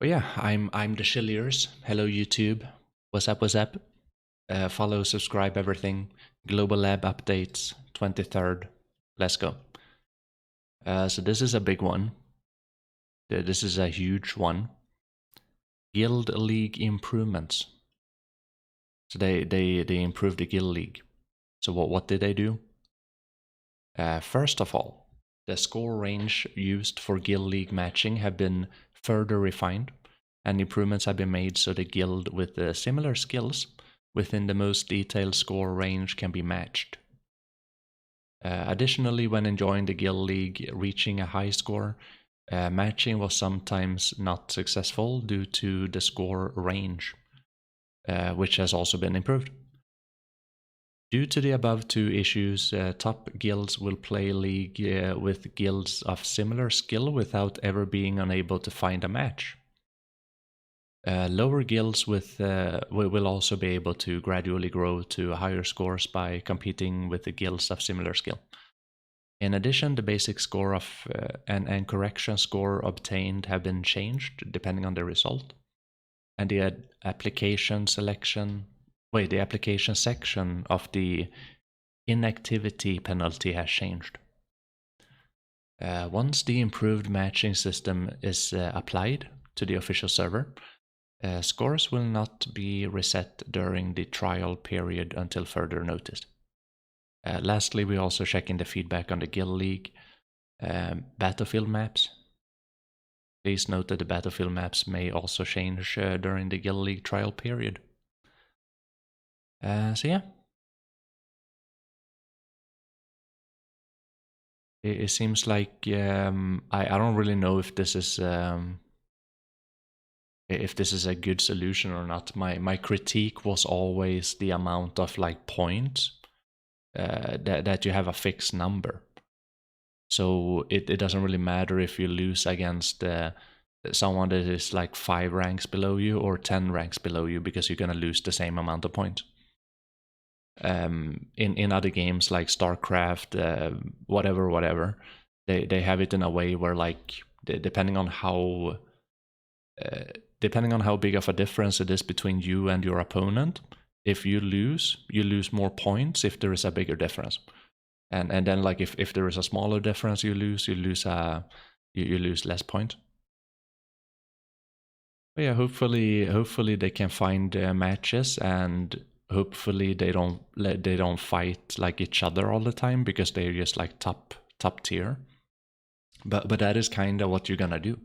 But yeah, I'm TheChilliers. Hello YouTube. What's up? What's up? Follow, subscribe, everything. Global Lab updates, 23rd. Let's go. So this is a big one. This is a huge one. Guild League improvements. So they improved the Guild League. So what did they do? First of all, the score range used for Guild League matching have been further refined, and improvements have been made so the guild with similar skills within the most detailed score range can be matched. Additionally, when enjoying the Guild League, reaching a high score, matching was sometimes not successful due to the score range, which has also been improved. Due to the above two issues, top guilds will play league with guilds of similar skill without ever being unable to find a match. Lower guilds will also be able to gradually grow to higher scores by competing with the guilds of similar skill. In addition, the basic score of and correction score obtained have been changed depending on the result, and the application section of the inactivity penalty has changed. Once the improved matching system is applied to the official server, scores will not be reset during the trial period until further notice. Lastly, we also check in the feedback on the Guild League battlefield maps. Please note that the battlefield maps may also change during the Guild League trial period. So yeah. It seems like I don't really know if this is a good solution or not. My critique was always the amount of like points that you have a fixed number. So it doesn't really matter if you lose against someone that is like 5 ranks below you or 10 ranks below you, because you're gonna lose the same amount of points. In other games like StarCraft, whatever, they have it in a way where like depending on how big of a difference it is between you and your opponent, if you lose more points if there is a bigger difference, and then like if there is a smaller difference, you lose less points. But yeah, hopefully they can find matches, and hopefully they don't fight like each other all the time, because they're just like top tier. But that is kind of what you're gonna do.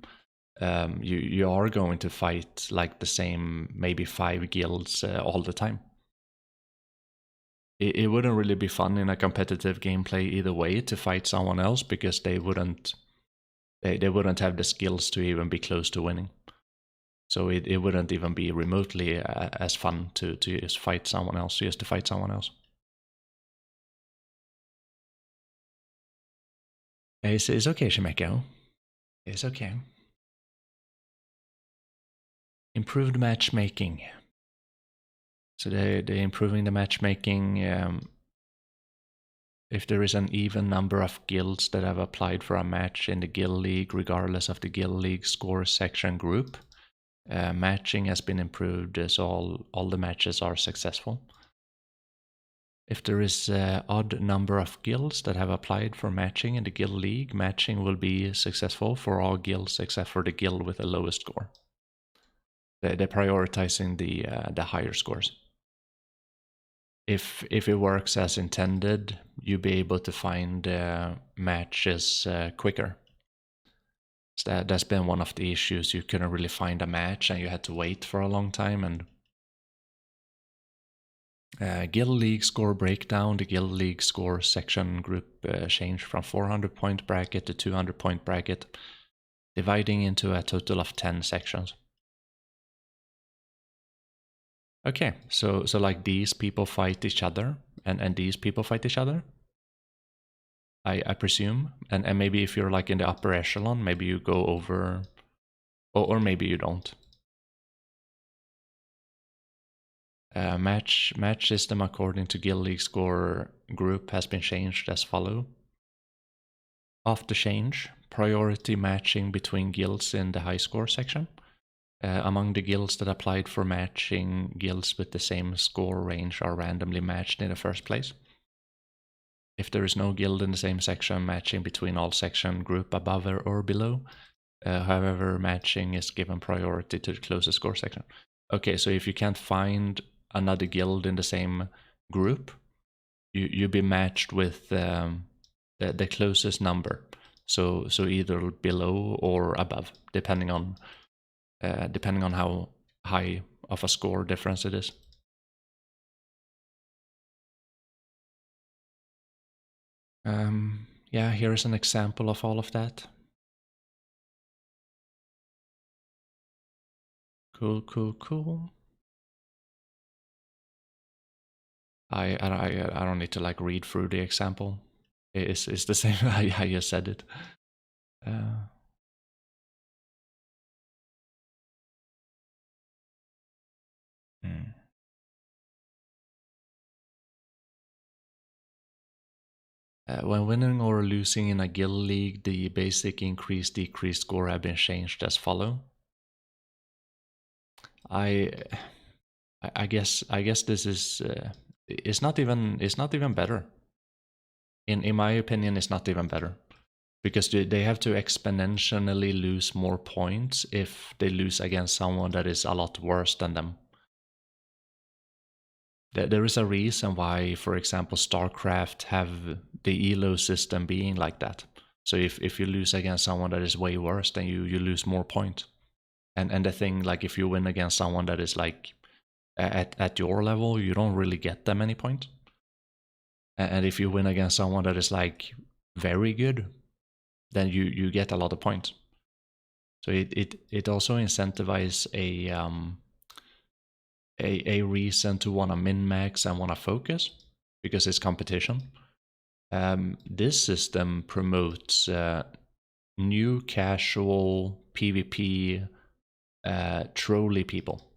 You are going to fight like the same maybe 5 guilds all the time. It wouldn't really be fun in a competitive gameplay either way to fight someone else, because they wouldn't have the skills to even be close to winning. So it wouldn't even be remotely as fun to just fight someone else, just to fight someone else. It's okay, Shimeko. It's okay. Improved matchmaking. So they're improving the matchmaking. If there is an even number of guilds that have applied for a match in the Guild League, regardless of the Guild League score section group, matching has been improved, so all the matches are successful. If there is an odd number of guilds that have applied for matching in the Guild League, matching will be successful for all guilds except for the guild with the lowest score. They're prioritizing the higher scores. If it works as intended, you'll be able to find matches quicker. So that's been one of the issues. You couldn't really find a match, and you had to wait for a long time. And Guild League score breakdown, the Guild League score section group changed from 400 point bracket to 200 point bracket, dividing into a total of 10 sections. Okay, so like these people fight each other, and these people fight each other, I presume, and maybe if you're like in the upper echelon, maybe you go over, or maybe you don't. Match system according to Guild League score group has been changed as follow. After change, priority matching between guilds in the high score section. Among the guilds that applied for matching, guilds with the same score range are randomly matched in the first place. If there is no guild in the same section, matching between all section group above or below. However, matching is given priority to the closest score section. Okay, so if you can't find another guild in the same group, you be matched with the closest number. So either below or above, depending on how high of a score difference it is. Yeah, here's an example of all of that. Cool. I don't need to like read through the example. It's the same how you said it. When winning or losing in a guild league, the basic increase-decrease score have been changed as follow. I guess this is it's not even better. In my opinion, it's not even better, because they have to exponentially lose more points if they lose against someone that is a lot worse than them. There is a reason why, for example, StarCraft have the elo system being like that. So if you lose against someone that is way worse, then you lose more points. And the thing, like if you win against someone that is like at your level, you don't really get that many points. And if you win against someone that is like very good, then you get a lot of points. So it also incentivizes a reason to want to min-max and want to focus, because it's competition. This system promotes new casual PvP trolly people.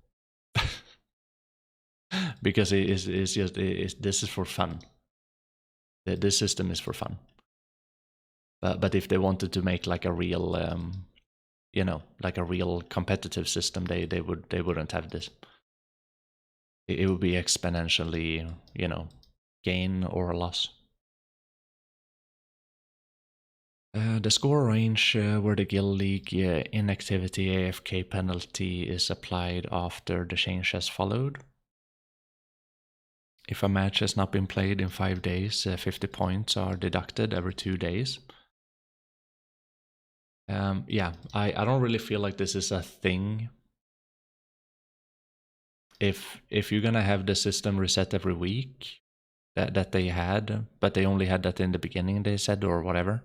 Because this is for fun. This system is for fun. But if they wanted to make like a real like a real competitive system, they wouldn't have this. It would be exponentially, gain or loss. The score range where the guild league inactivity AFK penalty is applied after the change has followed. If a match has not been played in 5 days, 50 points are deducted every 2 days. Yeah, I don't really feel like this is a thing. If you're gonna have the system reset every week that they had, but they only had that in the beginning, they said, or whatever.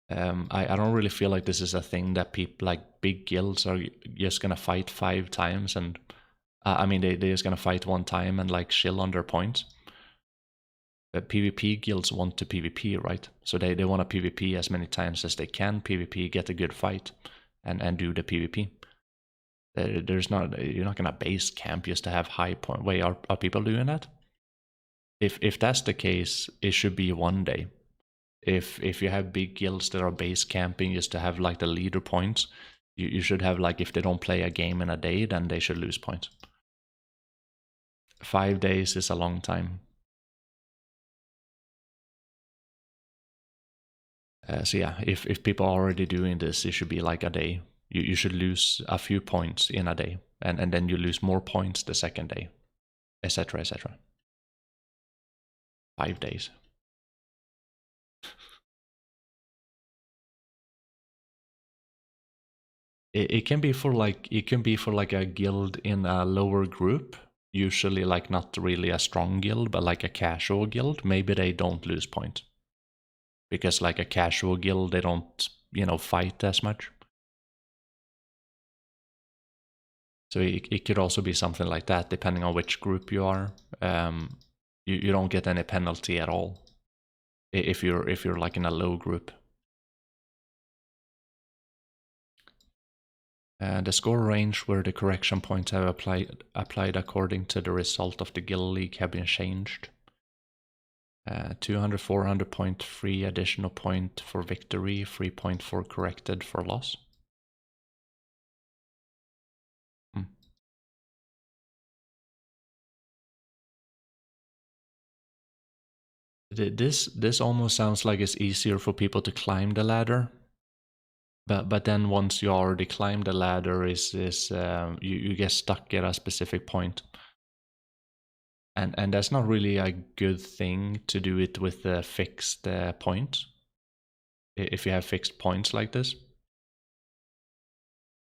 I don't really feel like this is a thing that people like big guilds are just gonna fight 5 times, and I mean they're just gonna fight 1 time and like chill on their points. But PvP guilds want to PvP, right? So they want to PvP as many times as they can. PvP, get a good fight, and do the PvP. You're not gonna base camp just to have high point. Wait, are people doing that? If that's the case, it should be 1 day. If you have big guilds that are base camping just to have like the leader points, you should have like, if they don't play a game in a day, then they should lose points. 5 days is a long time. So yeah, if people are already doing this, it should be like a day. You should lose a few points in a day, and then you lose more points the second day, etc. 5 days. It can be for like a guild in a lower group, usually like not really a strong guild, but like a casual guild. Maybe they don't lose points, because like a casual guild, they don't fight as much. So it could also be something like that, depending on which group you are. You don't get any penalty at all if you're like in a low group. The score range where the correction points have applied according to the result of the guild league have been changed. 200, 400 point free additional point for victory, 3.4 corrected for loss. This almost sounds like it's easier for people to climb the ladder, but then once you already climb the ladder, you get stuck at a specific point, and that's not really a good thing to do it with a fixed point. If you have fixed points like this,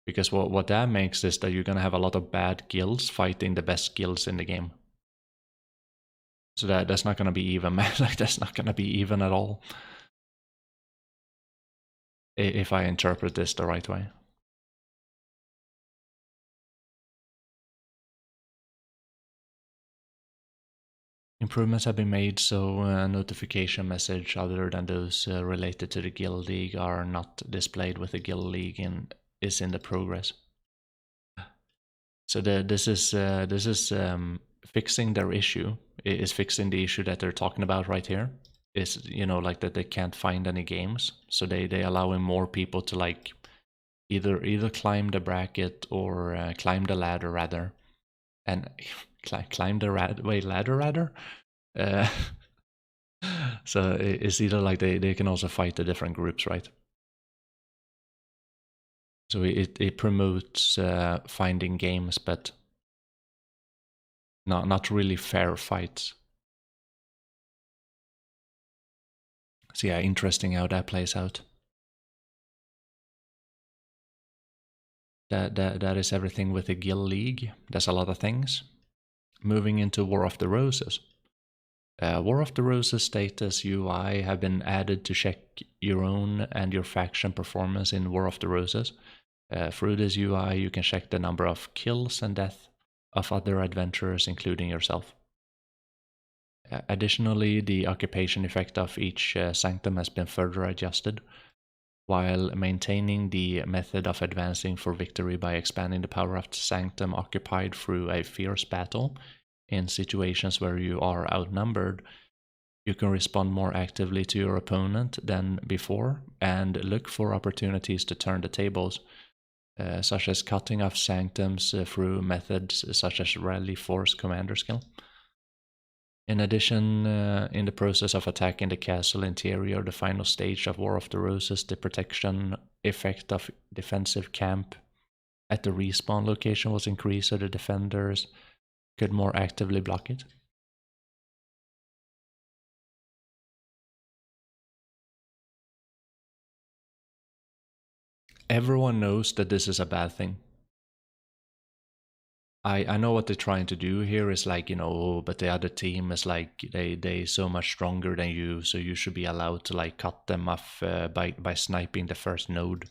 because what that makes is that you're gonna have a lot of bad guilds fighting the best guilds in the game. So that's not gonna be even, man. Like that's not gonna be even at all. If I interpret this the right way. Improvements have been made so a notification message other than those related to the guild league are not displayed with the guild league and is in the progress. So this is fixing their issue. Is fixing the issue that they're talking about right here. Is, you know, like that they can't find any games, so they allowing more people to like either climb the bracket or climb the ladder rather, and climb the ladder rather. Uh, so it's either like they can also fight the different groups, right? So it promotes finding games, but not really fair fights. So yeah, interesting how that plays out. That is everything with the Guild League. There's a lot of things. Moving into War of the Roses. War of the Roses status UI have been added to check your own and your faction performance in War of the Roses. Through this UI, you can check the number of kills and death of other adventurers, including yourself. Additionally, the occupation effect of each sanctum has been further adjusted, while maintaining the method of advancing for victory by expanding the power of the sanctum occupied through a fierce battle. In situations where you are outnumbered, you can respond more actively to your opponent than before and look for opportunities to turn the tables, such as cutting off sanctums through methods such as Rally Force Commander skill. In addition, in the process of attacking the castle interior, the final stage of War of the Roses, the protection effect of defensive camp at the respawn location was increased so the defenders could more actively block it. Everyone knows that this is a bad thing. I know what they're trying to do here is like, you know, oh, but the other team is like they so much stronger than you, so you should be allowed to like cut them off by sniping the first node.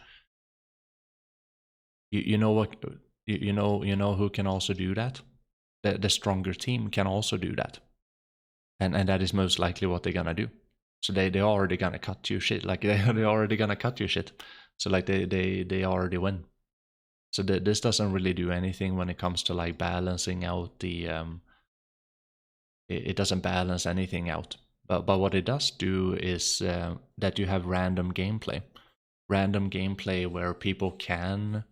You know what? You know who can also do that? The stronger team can also do that, and that is most likely what they're gonna do. So they already gonna cut you shit. Like they already gonna cut you shit. So like they already win. So this doesn't really do anything when it comes to like balancing out the it doesn't balance anything out. But what it does do is that you have random gameplay. Random gameplay where people can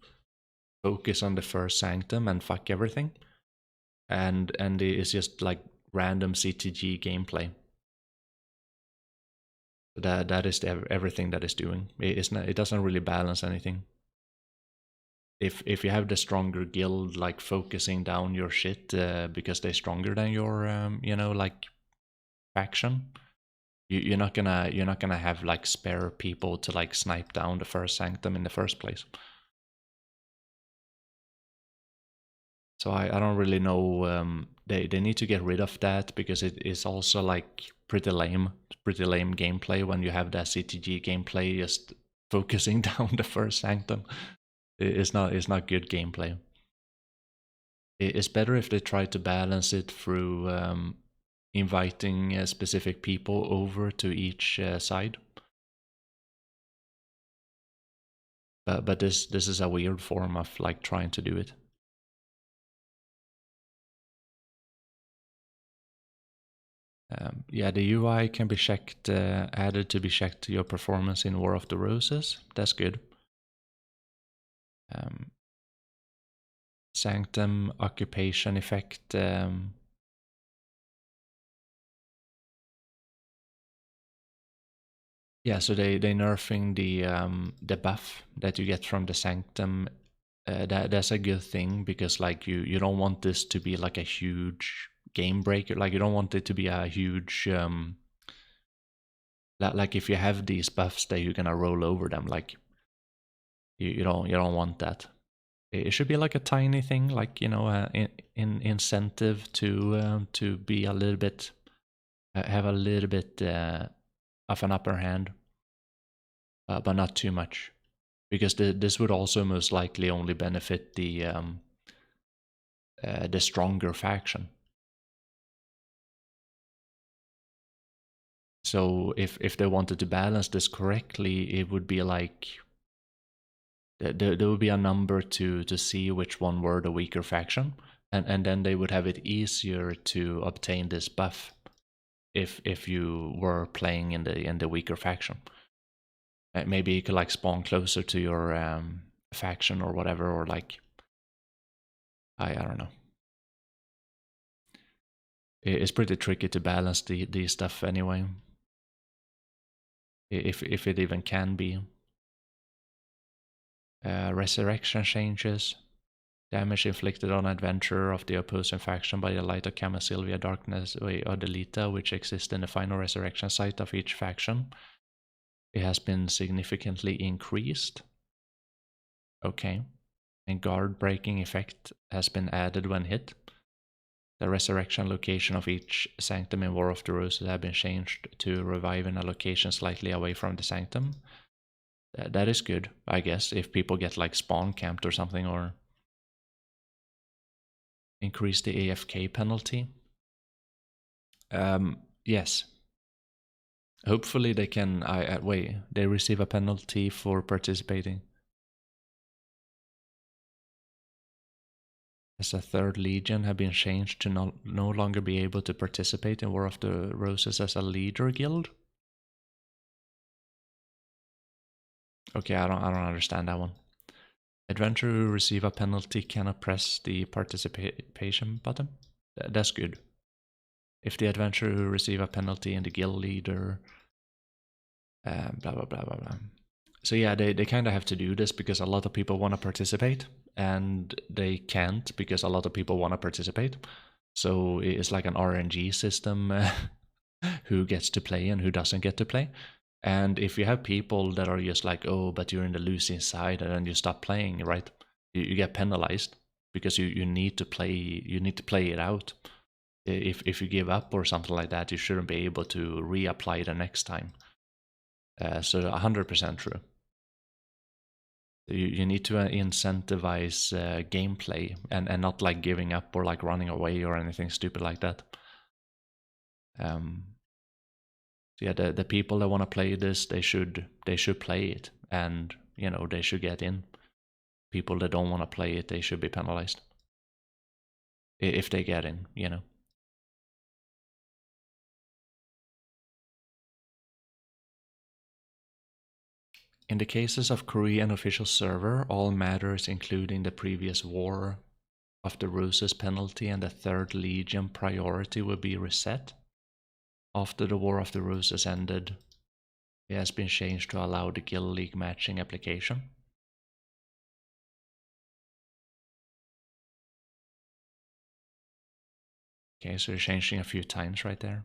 focus on the first sanctum and fuck everything. And it's just like random CTG gameplay. That is everything that it's doing. It doesn't really balance anything. If you have the stronger guild like focusing down your shit because they're stronger than your you know, like faction, you're not gonna have like spare people to like snipe down the first sanctum in the first place. So I don't really know. They need to get rid of that because it is also like pretty lame gameplay when you have that CTG gameplay just focusing down the first sanctum. It's not good gameplay. It's better if they try to balance it through inviting specific people over to each side. But this is a weird form of like trying to do it. Yeah, the UI can be checked, added to be checked to your performance in War of the Roses. That's good. Sanctum occupation effect. Yeah, so they nerfing the buff that you get from the Sanctum. That's a good thing, because like you don't want this to be like a huge game breaker. Like you don't want it to be a huge like if you have these buffs that you're gonna roll over them. Like you don't want that. It should be like a tiny thing, like in incentive to be a little bit have a little bit of an upper hand, but not too much, because this would also most likely only benefit the stronger faction. So if they wanted to balance this correctly, it would be like there would be a number to see which one were the weaker faction, and then they would have it easier to obtain this buff if you were playing in the weaker faction. Maybe you could like spawn closer to your faction or whatever, or like I don't know. It's pretty tricky to balance the stuff anyway, if it even can be. Resurrection changes. Damage inflicted on adventurer of the opposing faction by the light of Kama Sylvia Darkness or Delita, which exists in the final resurrection site of each faction. It has been significantly increased. Okay. And guard breaking effect has been added when hit. The resurrection location of each sanctum in War of the Roses have been changed to revive in a location slightly away from the sanctum. That is good, I guess, if people get like spawn camped or something, or increase the AFK penalty. Yes. Hopefully they can. Wait. They receive a penalty for participating. As a third legion have been changed to no longer be able to participate in War of the Roses as a leader guild. Okay, I don't understand that one. Adventurer who receive a penalty cannot press the participation button. That's good. If the adventurer who receive a penalty and the guild leader, blah blah blah blah blah. So yeah, they kind of have to do this because a lot of people want to participate, and they can't because a lot of people want to participate. So it's like an RNG system, who gets to play and who doesn't get to play. And if you have people that are just like, oh, but you're in the losing side, and then you stop playing, right? You get penalized because you need to play. You need to play it out. If you give up or something like that, you shouldn't be able to reapply the next time. So 100% true. You need to incentivize gameplay, and not like giving up or like running away or anything stupid like that. So yeah, the people that want to play this, they should play it, and they should get in. People that don't want to play it, they should be penalized if they get in. In the cases of Korean official server, all matters including the previous War of the Roses penalty and the Third Legion priority will be reset. After the War of the Roses ended, it has been changed to allow the Guild League matching application. Okay, so you're changing a few times right there.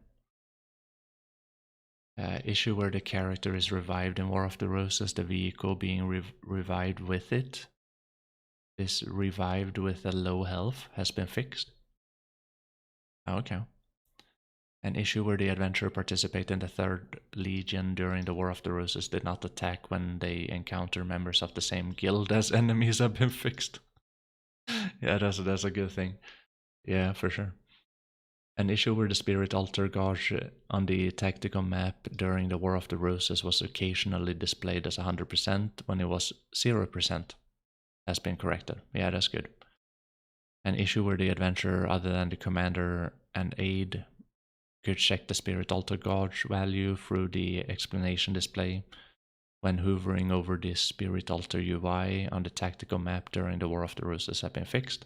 Issue where the character is revived in War of the Roses, the vehicle being revived with it. This revived with a low health has been fixed. Okay. An issue where the adventurer participated in the Third Legion during the War of the Roses did not attack when they encounter members of the same guild as enemies have been fixed. Yeah, that's a good thing. Yeah, for sure. An issue where the Spirit Altar gauge on the tactical map during the War of the Roses was occasionally displayed as 100% when it was 0% has been corrected. Yeah, that's good. An issue where the adventurer, other than the commander and aide, could check the Spirit Altar gauge value through the explanation display when hovering over the Spirit Altar UI on the tactical map during the War of the Roses have been fixed.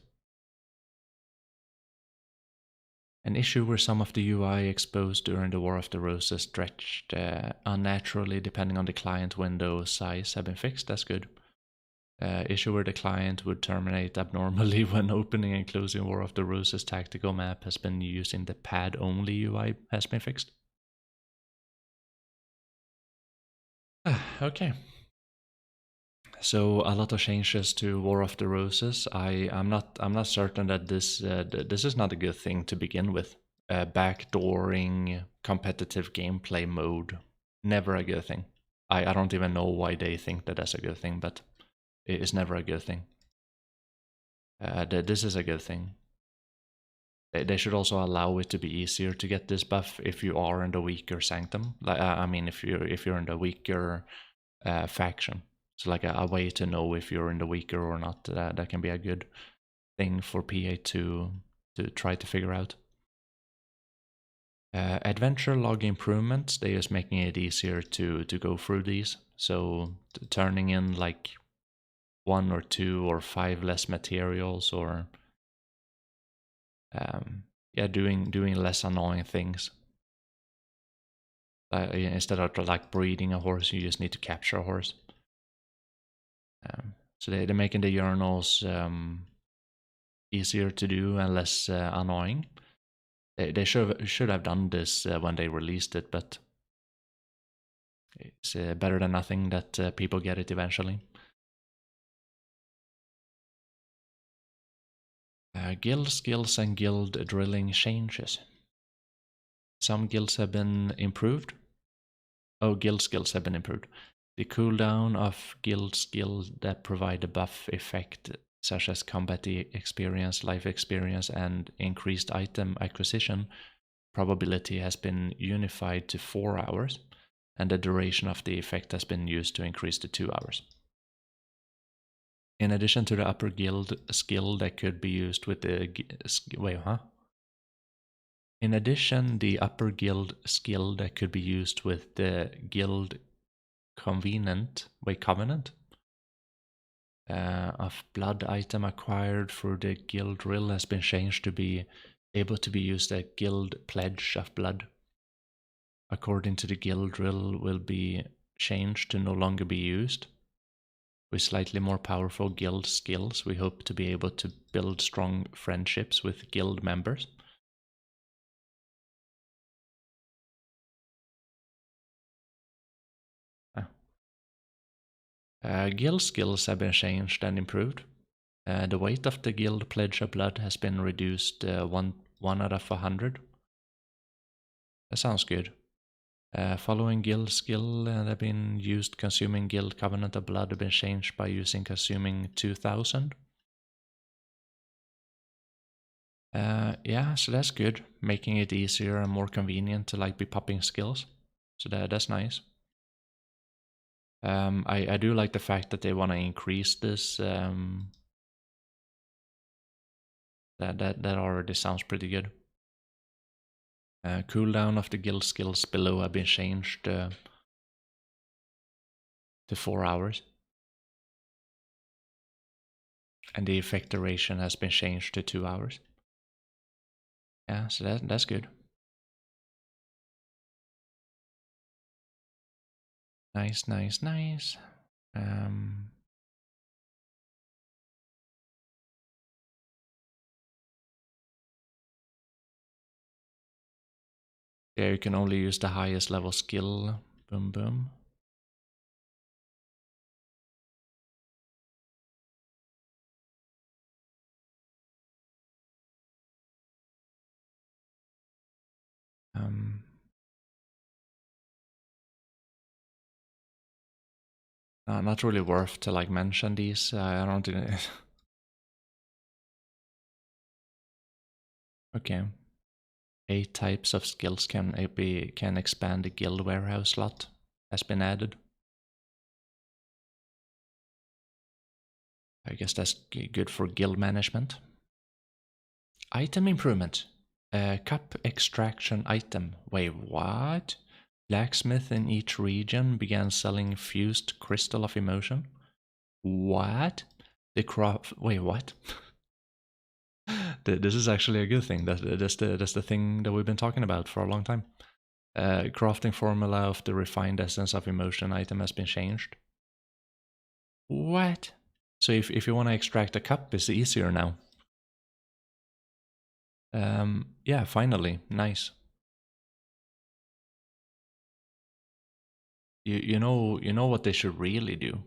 An issue where some of the UI exposed during the War of the Roses stretched unnaturally depending on the client window size have been fixed. That's good. Issue where the client would terminate abnormally when opening and closing War of the Roses tactical map has been using the pad-only UI has been fixed. Okay. So a lot of changes to War of the Roses. I'm not certain that this is not a good thing to begin with. Backdooring competitive gameplay mode, never a good thing. I don't even know why they think that that's a good thing, but it is never a good thing. This is a good thing. They should also allow it to be easier to get this buff if you are in the weaker sanctum. Like I mean, if you're in the weaker faction. So like a way to know if you're in the weaker or not. That can be a good thing for PA to try to figure out. Adventure log improvements, they is making it easier to go through these. So turning in like 1 or 2 or 5 less materials, or yeah, doing less annoying things. Instead of like breeding a horse, you just need to capture a horse. So they're making the journals easier to do and less annoying. They should have done this when they released it, but it's better than nothing that people get it eventually. Guild skills and guild drilling changes. Some guilds have been improved. Oh, guild skills have been improved. The cooldown of guild skills that provide a buff effect, such as combat experience, life experience, and increased item acquisition probability, has been unified to 4 hours, and the duration of the effect has been used to increase to 2 hours. In addition to the upper guild skill that could be used with the... In addition, the upper guild skill that could be used with the guild covenant of blood item acquired through the guild drill has been changed to be able to be used at guild pledge of blood. According to the guild drill, will be changed to no longer be used. With slightly more powerful guild skills, we hope to be able to build strong friendships with guild members. Guild skills have been changed and improved. The weight of the guild pledge of blood has been reduced 1 out of 100. That sounds good. Following guild skill that have been used, consuming guild covenant of blood have been changed by using consuming 2000. Yeah, so that's good, making it easier and more convenient to like be popping skills. So that's nice. I do like the fact that they want to increase this. That already sounds pretty good. Cooldown of the guild skills below have been changed to 4 hours. And the effect duration has been changed to 2 hours. Yeah, so that's good. Nice. Yeah, you can only use the highest level skill. Boom. Not really worth to like mention these. I don't do it. Okay. 8 types of skills can expand the guild warehouse slot. Has been added. I guess that's good for guild management. Item improvement. Cup extraction item. Wait, what? Blacksmith in each region began selling fused crystal of emotion. What? The craft. Wait, what? This is actually a good thing. That's the thing that we've been talking about for a long time. Crafting formula of the refined essence of emotion item has been changed. What? So if you want to extract a cup, it's easier now. Yeah, finally, nice. You know what they should really do.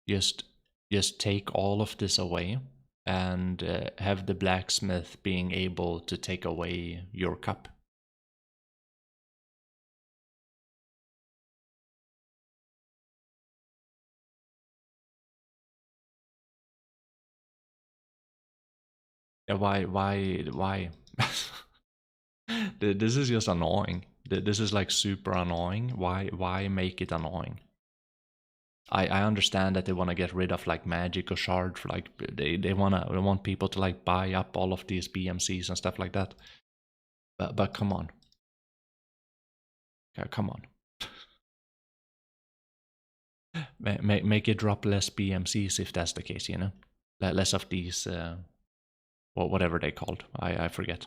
Just take all of this away and have the blacksmith being able to take away your cup. Yeah, why? This is just annoying. This is like super annoying. Why make it annoying? I understand that they want to get rid of like magic or shard for like they want people to like buy up all of these BMCs and stuff like that. But come on. Yeah, come on. Make it drop less BMCs if that's the case, you know? Less of these whatever they called. I forget.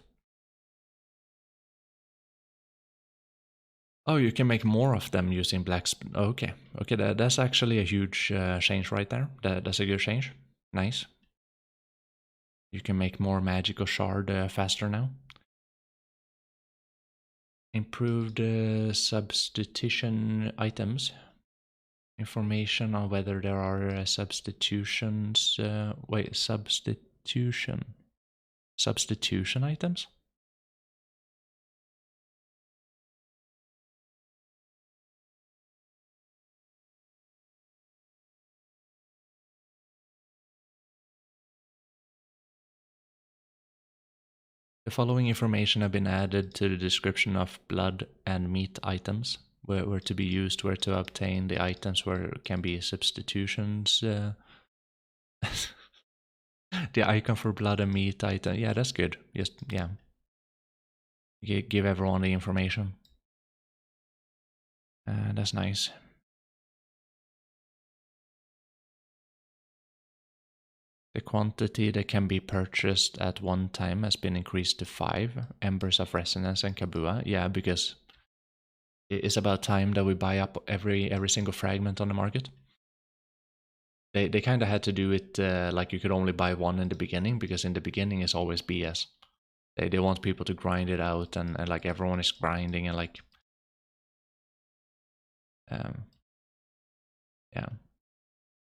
Oh, you can make more of them using black. Okay, that's actually a huge change right there. That's a good change. Nice. You can make more magical shard faster now. Improved substitution items. Information on whether there are substitutions. Wait, substitution items? The following information have been added to the description of blood and meat items, where to be used, where to obtain the items, where can be substitutions. The icon for blood and meat item. Yeah, that's good. Just, yeah. Give everyone the information. That's nice. The quantity that can be purchased at one time has been increased to 5 Embers of Resonance and Kabua. Yeah, because it's about time that we buy up every single fragment on the market. They kind of had to do it like you could only buy one in the beginning, because in the beginning it's always BS. They want people to grind it out, and like everyone is grinding and like yeah.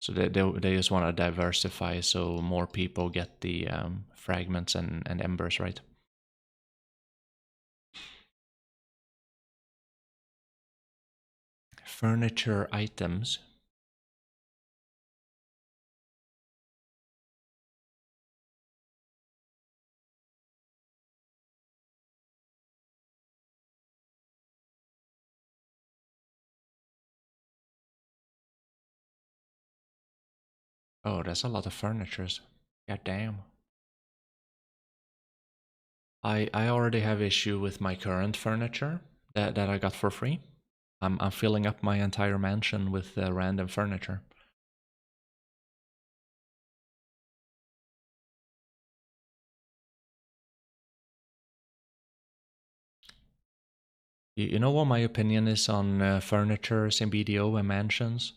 So they just want to diversify so more people get the fragments and embers, right? Furniture items. Oh, that's a lot of furnitures. God damn. I already have issue with my current furniture that I got for free. I'm filling up my entire mansion with random furniture. You know what my opinion is on furnitures in BDO and mansions?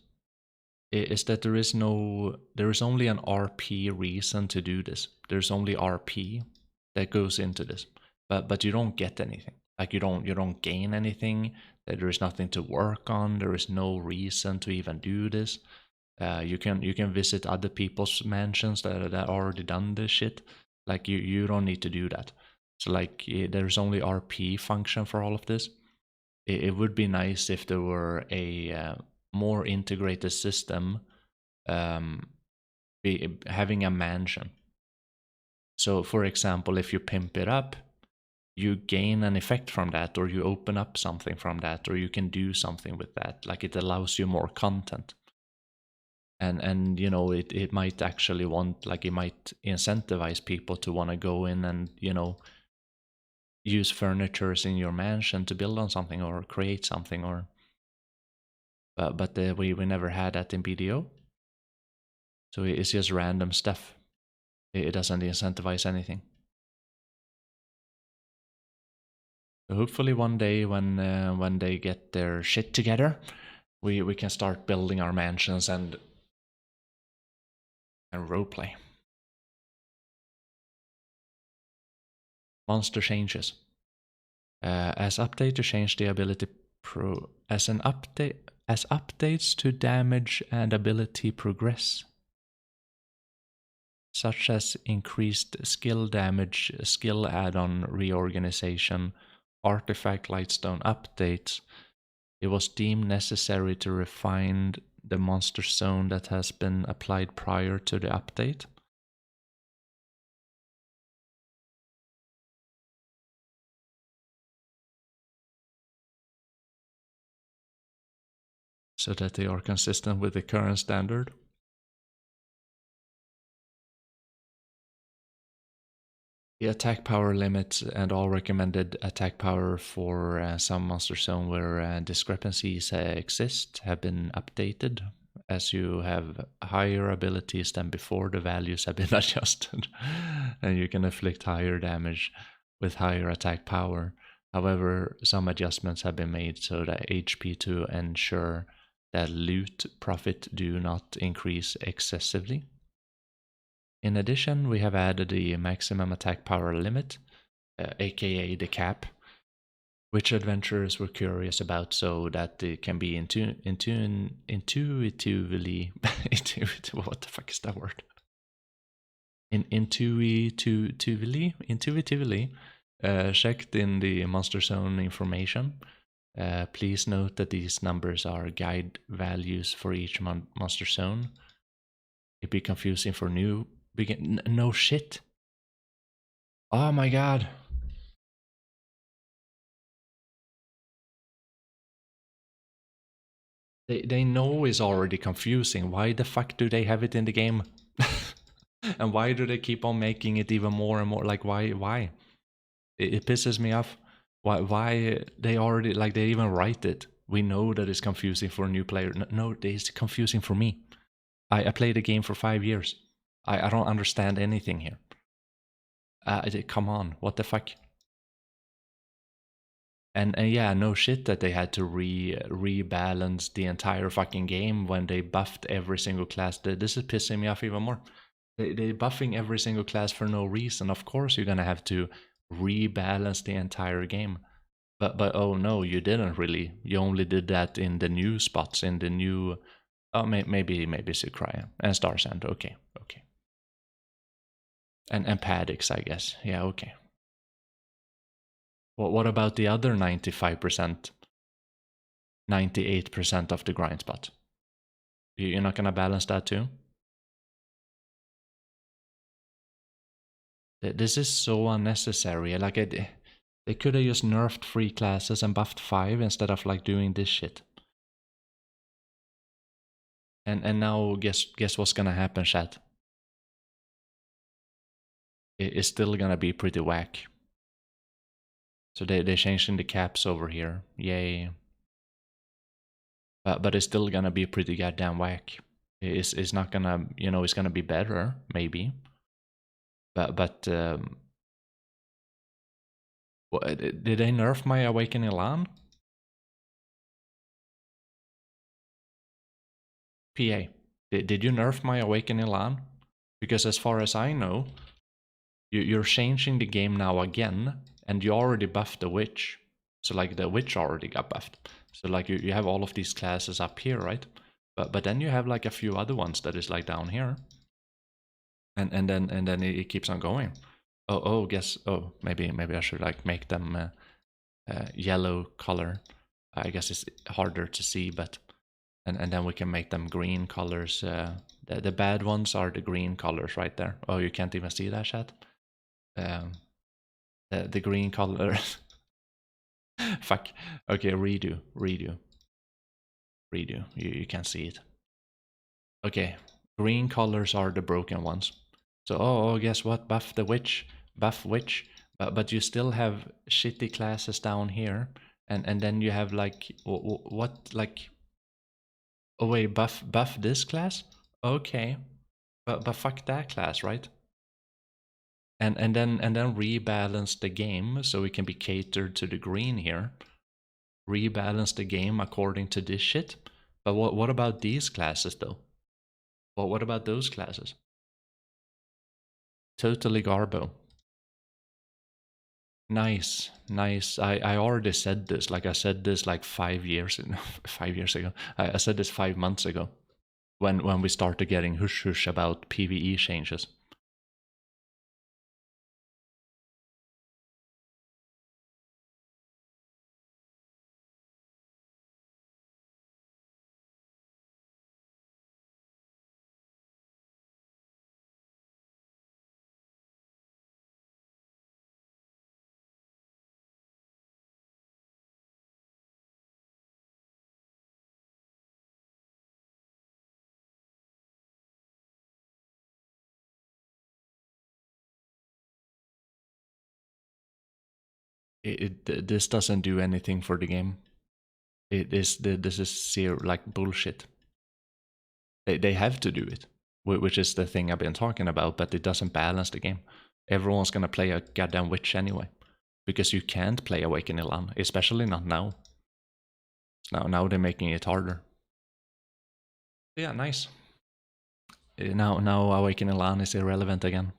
Is that there is only an RP reason to do this. There's only RP that goes into this, but you don't get anything. Like you don't gain anything. There is nothing to work on. There is no reason to even do this. You can visit other people's mansions that already done this shit. Like you don't need to do that. So like there's only RP function for all of this. It would be nice if there were a more integrated system, having a mansion. So for example, if you pimp it up, you gain an effect from that, or you open up something from that, or you can do something with that. Like it allows you more content. And you know, it might actually it might incentivize people to want to go in and, you know, use furnitures in your mansion to build on something or create something, or but we never had that in BDO. So it's just random stuff. It doesn't incentivize anything. So hopefully one day when they get their shit together, we can start building our mansions and roleplay. Monster changes. As update to change the ability as updates to damage and ability progress, such as increased skill damage, skill add-on reorganization, artifact lightstone updates, it was deemed necessary to refine the monster zone that has been applied prior to the update. So that they are consistent with the current standard. The attack power limit and all recommended attack power for some monster zone where discrepancies exist have been updated. As you have higher abilities than before, the values have been adjusted, and you can inflict higher damage with higher attack power. However, some adjustments have been made so that HP to ensure that loot profit do not increase excessively. In addition, we have added the maximum attack power limit, aka the cap, which adventurers were curious about so that it can be intuitively what the fuck is that word? Intuitively checked in the monster zone information. Please note that these numbers are guide values for each monster zone. It'd be confusing for new no shit. Oh my god. They know it's already confusing. Why the fuck do they have it in the game? And why do they keep on making it even more and more? Like why? It pisses me off. Why they already like they even write it. We know that it's confusing for a new player. No, it's confusing for me. I played the game for 5 years. I don't understand anything here. Come on, what the fuck? And yeah, no shit that they had to rebalance the entire fucking game when they buffed every single class. This is pissing me off even more. They're buffing every single class for no reason. Of course you're gonna have to rebalance the entire game. But oh no, you didn't really. You only did that in the new spots, in the new... Oh, maybe Sukraya and Star Sand. Okay. And Paddix, I guess. Yeah, okay. What about the other 95%? 98% of the grind spot? You're not gonna balance that too? This is so unnecessary. Like, they could have just nerfed 3 classes and buffed 5 instead of like doing this shit. And now guess what's gonna happen, chat? It's still gonna be pretty whack. So they're changing the caps over here. Yay. But it's still gonna be pretty goddamn whack. It's not gonna, it's gonna be better, maybe. But did they nerf my Awakening Land? PA, did you nerf my Awakening Land? Because as far as I know, you're changing the game now again, and you already buffed the Witch. So like the Witch already got buffed. So like you have all of these classes up here, right? But then you have like a few other ones that is like down here. And then it keeps on going. Oh, maybe I should like make them yellow color. I guess it's harder to see, but and then we can make them green colors. The bad ones are the green colors right there. Oh, you can't even see that, chat. The green color. Fuck. Okay, redo. You can't see it. Okay, green colors are the broken ones. So, oh, guess what? Buff the witch. Buff witch. But you still have shitty classes down here. And then you have like, what, like... Oh wait, buff this class? Okay. But fuck that class, right? and then rebalance the game so it can be catered to the green here. Rebalance the game according to this shit. But what about these classes though? What about those classes? Totally garbo. Nice. I already said this. Like I said this like 5 years, 5 years ago. I said this 5 months ago, when we started getting hush about PVE changes. This doesn't do anything for the game. This is zero, like bullshit. They have to do it, which is the thing I've been talking about, but it doesn't balance the game. Everyone's gonna play a goddamn witch anyway, because you can't play Awakening Land, especially not now. Now they're making it harder. Yeah, nice. Now Awakening Land is irrelevant again.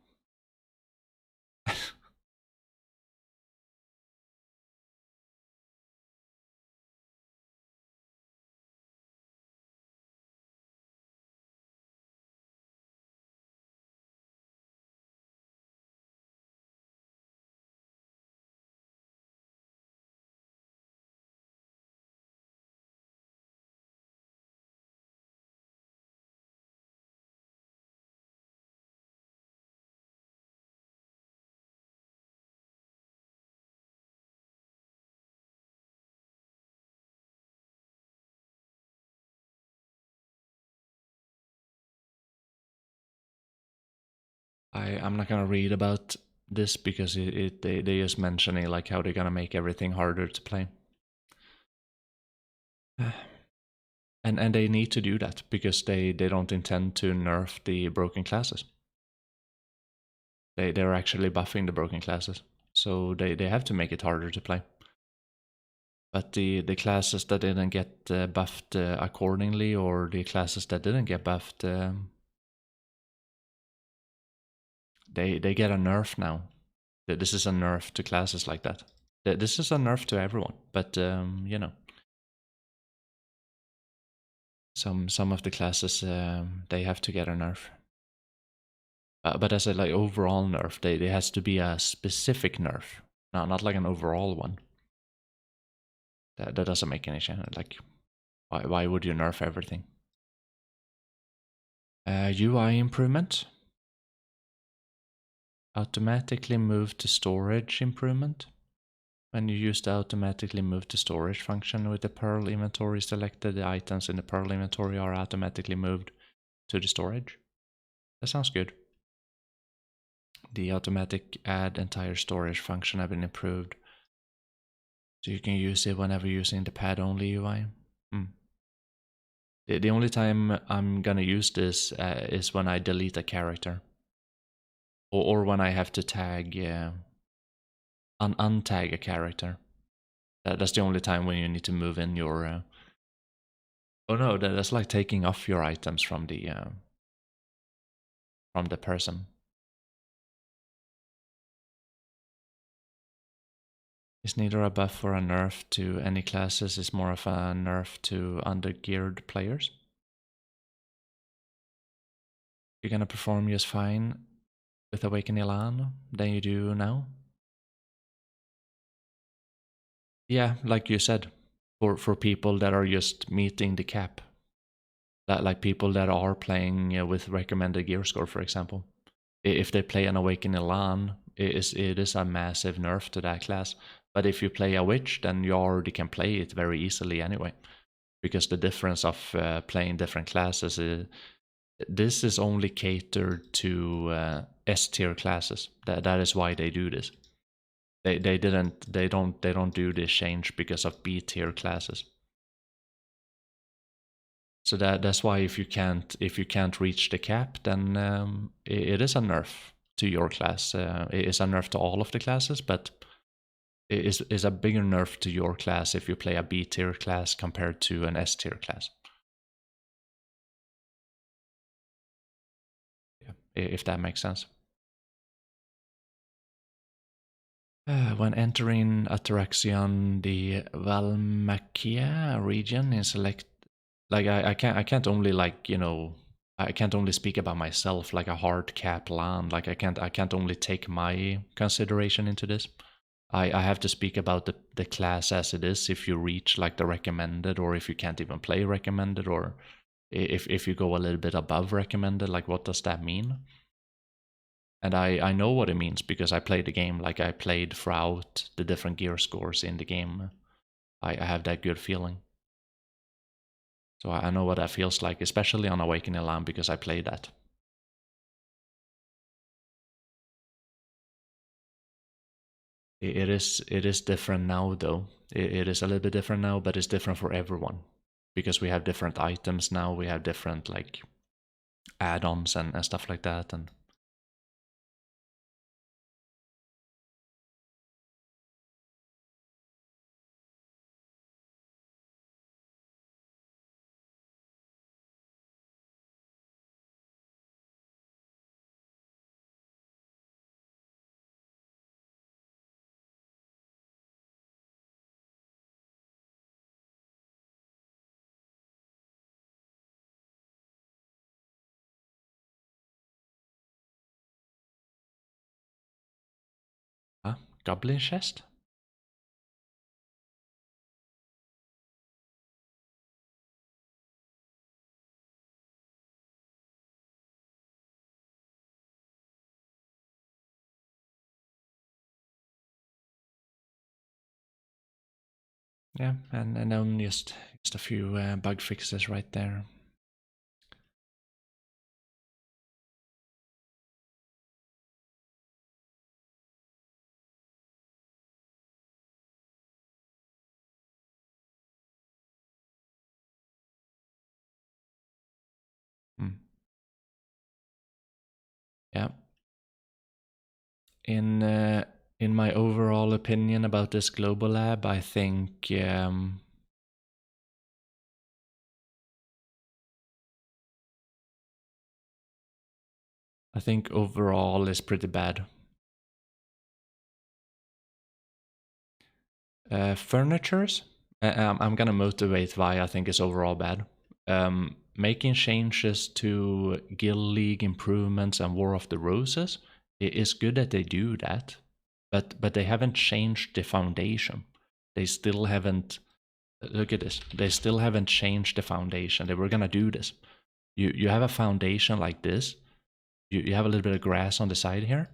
I'm not gonna read about this because they just mentioning like how they're gonna make everything harder to play. And they need to do that because they don't intend to nerf the broken classes. They're actually buffing the broken classes, so they have to make it harder to play. But the classes that didn't get buffed accordingly, or the classes that didn't get buffed, they get a nerf now. This is a nerf to classes like that. This is a nerf to everyone, but you know, some of the classes they have to get a nerf. But as a like overall nerf, there has to be a specific nerf, not like an overall one. That doesn't make any sense. Like, why would you nerf everything? UI improvement. Automatically move to storage improvement. When you use the automatically move to storage function with the Pearl inventory selected, the items in the Pearl inventory are automatically moved to the storage. That sounds good. The automatic add entire storage function have been improved, so you can use it whenever using the pad only UI. The only time I'm gonna use this is when I delete a character, or when I have to tag untag a character. That's the only time when you need to move in your. Oh no, that's like taking off your items from the person. It's neither a buff or a nerf to any classes, it's more of a nerf to undergeared players. You're gonna perform just fine with Awakening Land than you do now. Yeah, like you said, for people that are just meeting the cap. That like people that are playing with recommended gear score, for example. If they play an Awakening Land, it is a massive nerf to that class. But if you play a Witch, then you already can play it very easily anyway. Because the difference of playing different classes is, this is only catered to S tier classes. That is why they do this. They don't do this change because of B tier classes. So that's why if you can't reach the cap, then it is a nerf. to your class. It is a nerf to all of the classes, but it is a bigger nerf to your class if you play a B tier class compared to an S tier class. Yeah, if that makes sense. When entering Ataraxion, the Valmakia region is select. Like I can't only like, you know, I can't only speak about myself like a hard cap land. Like I can't only take my consideration into this. I have to speak about the class as it is. If you reach like the recommended, or if you can't even play recommended, or if you go a little bit above recommended, like what does that mean? And I know what it means because I played the game. Like I played throughout the different gear scores in the game. I have that good feeling. So I know what that feels like, especially on Awakening Land because I played that. It is different now though. It is a little bit different now, but it's different for everyone because we have different items now. We have different like add-ons and stuff like that. And Goblin chest. Yeah, and then just a few bug fixes right there. Mm. Yeah. In my overall opinion about this global lab, I think overall is pretty bad. Furnitures, I'm gonna motivate why I think is overall bad. Making changes to Guild League improvements and War of the Roses, it is good that they do that, but they haven't changed the foundation. They still haven't. Look at this. They still haven't changed the foundation. They were gonna do this. You have a foundation like this. You have a little bit of grass on the side here,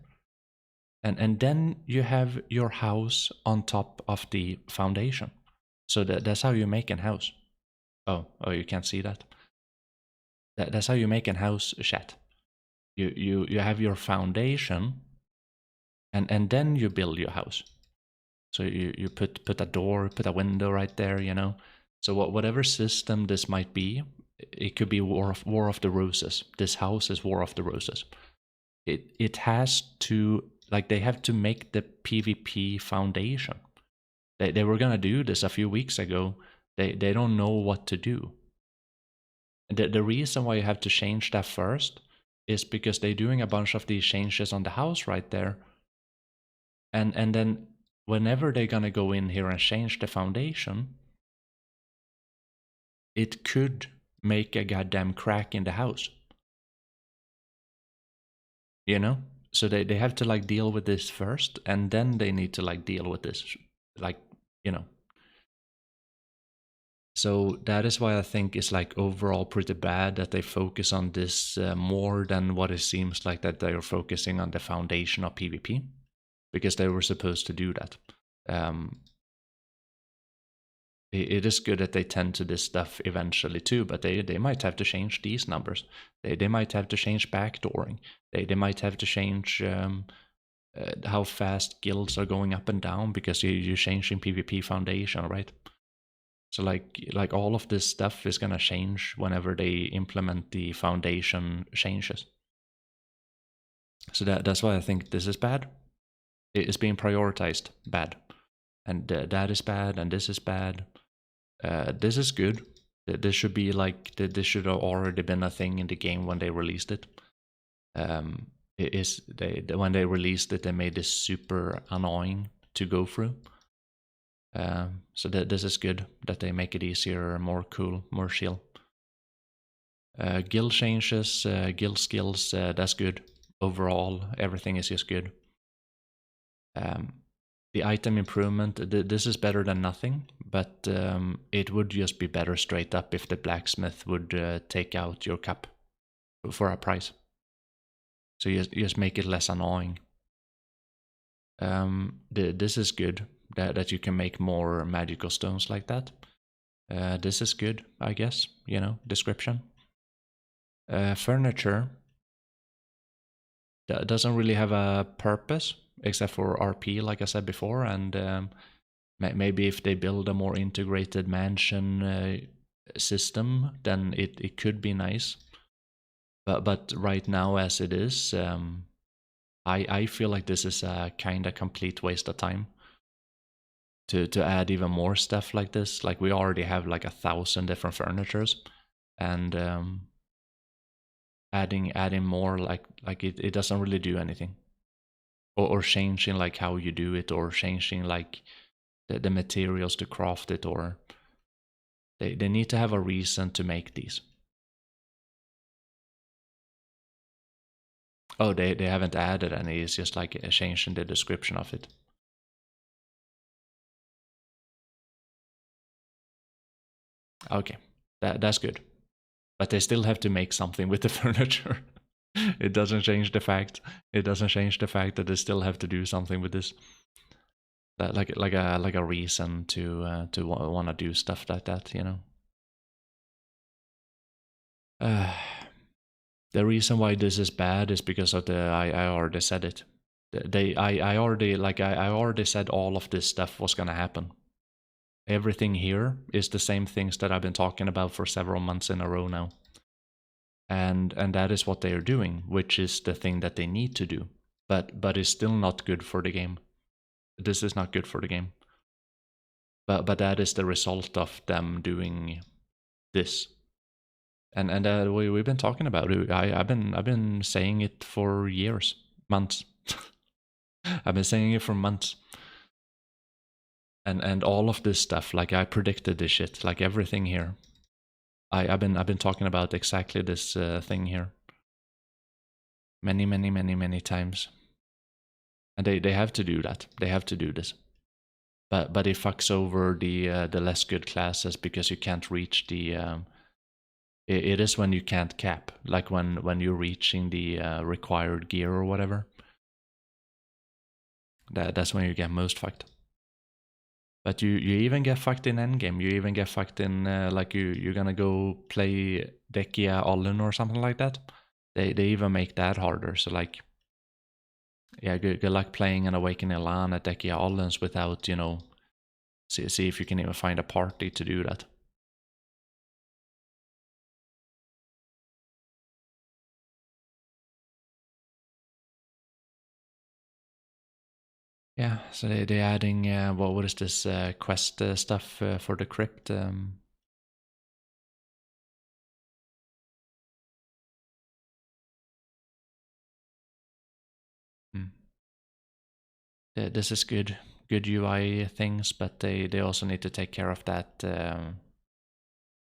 and then you have your house on top of the foundation. So that's how you make a house. Oh, you can't see that. That's how you make a house, chat. You have your foundation, and then you build your house. So you put a door, put a window right there, you know. So whatever system this might be, it could be War of the Roses. This house is War of the Roses. It has to, like, they have to make the PvP foundation. They were gonna do this a few weeks ago. They don't know what to do. The reason why you have to change that first is because they're doing a bunch of these changes on the house right there. And then whenever they're gonna go in here and change the foundation, it could make a goddamn crack in the house. You know? So they have to like deal with this first, and then they need to like deal with this. Like, you know. So that is why I think it's like overall pretty bad that they focus on this more than what it seems like that they are focusing on the foundation of PvP, because they were supposed to do that. It is good that they tend to this stuff eventually too, but they might have to change these numbers. They might have to change backdooring. They might have to change how fast guilds are going up and down because you're changing PvP foundation, right? So like all of this stuff is gonna change whenever they implement the foundation changes. So that's why I think this is bad. It's being prioritized bad, and that is bad, and this is bad. This is good. This should be like this should have already been a thing in the game when they released it. It is when they released it, they made this super annoying to go through. So this is good that they make it easier, more cool, more chill. Guild changes, guild skills, that's good. Overall, everything is just good. The item improvement, this is better than nothing, but it would just be better straight up if the blacksmith would take out your cup for a price. So you just make it less annoying. This is good, that you can make more magical stones like that. This is good, I guess, description. Furniture doesn't really have a purpose except for RP, like I said before, and maybe if they build a more integrated mansion system, then it could be nice. But right now, as it is, I feel like this is a kind of complete waste of time to add even more stuff like this. Like we already have like 1,000 different furnitures, and adding more like it doesn't really do anything, or changing like how you do it, or changing like the materials to craft it, or they need to have a reason to make these. Oh, they haven't added any. It's just like a change in the description of it. Okay, that's good. But they still have to make something with the furniture. It doesn't change the fact. It doesn't change the fact that they still have to do something with this. That like a reason to want to do stuff like that, The reason why this is bad is because of I already said it. I already said all of this stuff was gonna happen. Everything here is the same things that I've been talking about for several months in a row now. And that is what they are doing, which is the thing that they need to do. But it's still not good for the game. This is not good for the game. But that is the result of them doing this. And we've been talking about it. I've been saying it for years, months. I've been saying it for months. And all of this stuff, like I predicted this shit, like everything here. I've been talking about exactly this thing here. Many times. And they have to do that. They have to do this. But it fucks over the less good classes because you can't reach the it is when you can't cap, like when you're reaching the required gear or whatever. That's when you get most fucked. But you even get fucked in endgame. You even get fucked in like you're gonna go play Dekia Ollen or something like that. They even make that harder. So like, yeah, good luck playing an Awakening LAN at Dekia Ollens without see if you can even find a party to do that. Yeah, so they're adding what is this quest stuff for the crypt? This is good UI things, but they also need to take care of that.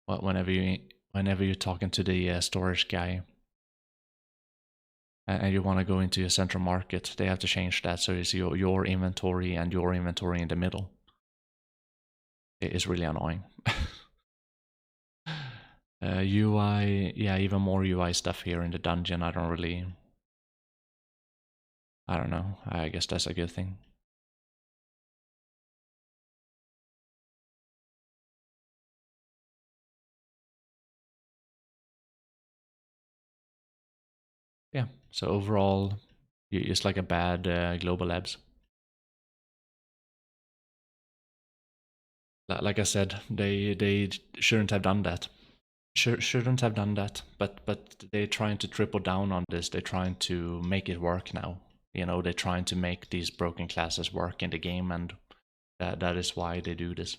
Whenever you're talking to the storage guy, and you want to go into your central market, they have to change that so it's your inventory and your inventory in the middle. It is really annoying. UI, yeah, even more UI stuff here in the dungeon. I don't know. I guess that's a good thing. Yeah, so overall, it's like a bad global labs. Like I said, they shouldn't have done that. Shouldn't have done that, but they're trying to triple down on this. They're trying to make it work now. You know, they're trying to make these broken classes work in the game, and that is why they do this.